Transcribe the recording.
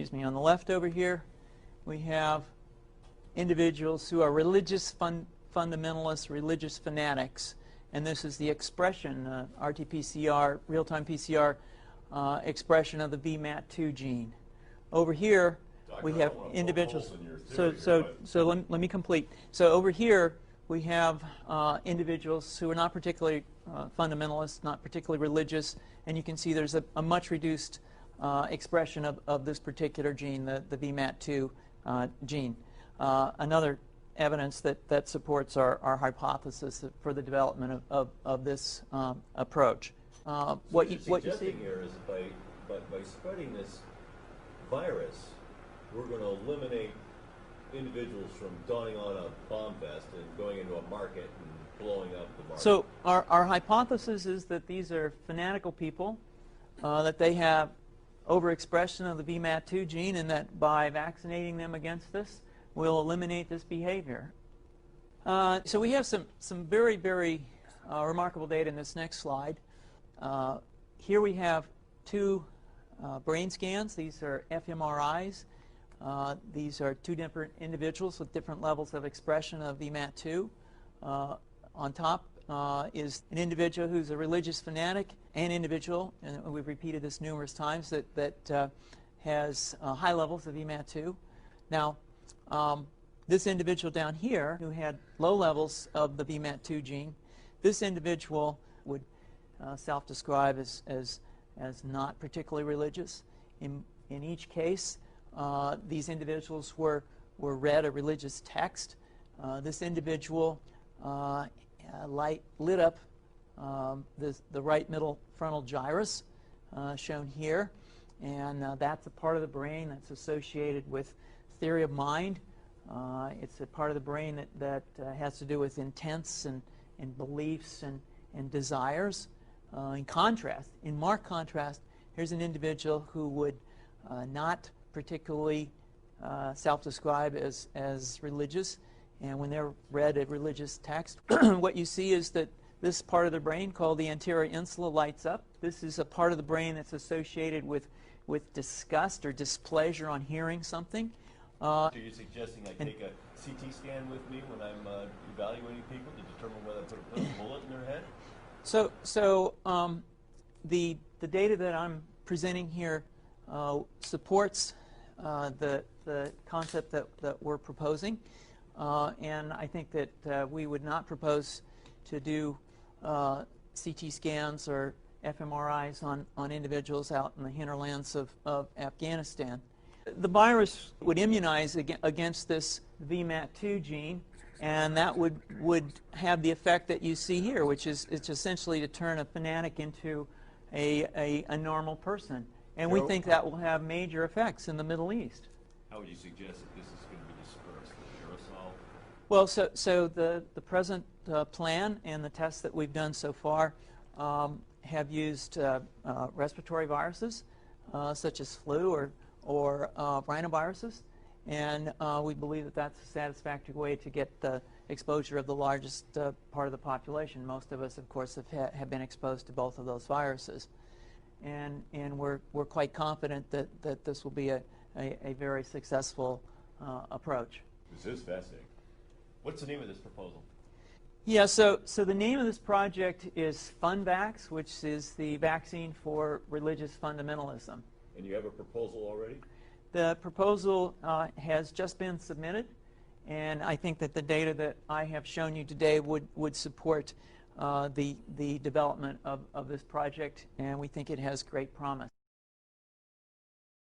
Excuse me, on the left over here, we have individuals who are religious fundamentalists, religious fanatics, and this is the expression, RT-PCR, real-time PCR expression of the VMAT2 gene. Over here, we have individuals. So let me complete. So over here, we have individuals who are not particularly fundamentalist, not particularly religious, and you can see there's a much reduced expression of this particular gene, the VMAT2 gene. Another evidence that supports our hypothesis for the development of this approach. What you see here is by spreading this virus, we're going to eliminate individuals from donning on a bomb vest and going into a market and blowing up the market. So our hypothesis is that these are fanatical people, that they have overexpression of the VMAT2 gene, and that by vaccinating them against this, we'll eliminate this behavior. So we have some very, very remarkable data in this next slide. Here we have two brain scans. These are fMRIs. These are two different individuals with different levels of expression of VMAT2. On top is an individual who's a religious fanatic, an individual, and we've repeated this numerous times, that has high levels of VMAT2. Now, this individual down here who had low levels of the VMAT2 gene, this individual would self-describe as not particularly religious. In each case, these individuals were read a religious text. This individual lit up the right middle frontal gyrus, shown here, and that's a part of the brain that's associated with theory of mind. It's a part of the brain that has to do with intents and beliefs and desires. In marked contrast, here's an individual who would not particularly self-describe as religious, and when they're read a religious text, what you see is that this part of the brain called the anterior insula lights up. This is a part of the brain that's associated with disgust or displeasure on hearing something. So you're suggesting I take a CT scan with me when I'm evaluating people to determine whether I put a bullet in their head? So the data that I'm presenting here supports the concept that we're proposing, and I think that we would not propose to do CT scans or fMRIs on individuals out in the hinterlands of Afghanistan. The virus would immunize against this VMAT2 gene, and that would have the effect that you see here, which is it's essentially to turn a fanatic into a normal person. And we think that will have major effects in the Middle East. How would you suggest that this is going to be dispersed, the aerosol? Well, so the present plan and the tests that we've done so far have used respiratory viruses, such as flu or rhinoviruses, and we believe that that's a satisfactory way to get the exposure of the largest part of the population. Most of us, of course, have been exposed to both of those viruses, and we're quite confident that this will be a very successful approach. This is fascinating. What's the name of this proposal? Yeah, so the name of this project is FunVax, which is the vaccine for religious fundamentalism. And you have a proposal already? The proposal has just been submitted, and I think that the data that I have shown you today would support the development of this project, and we think it has great promise.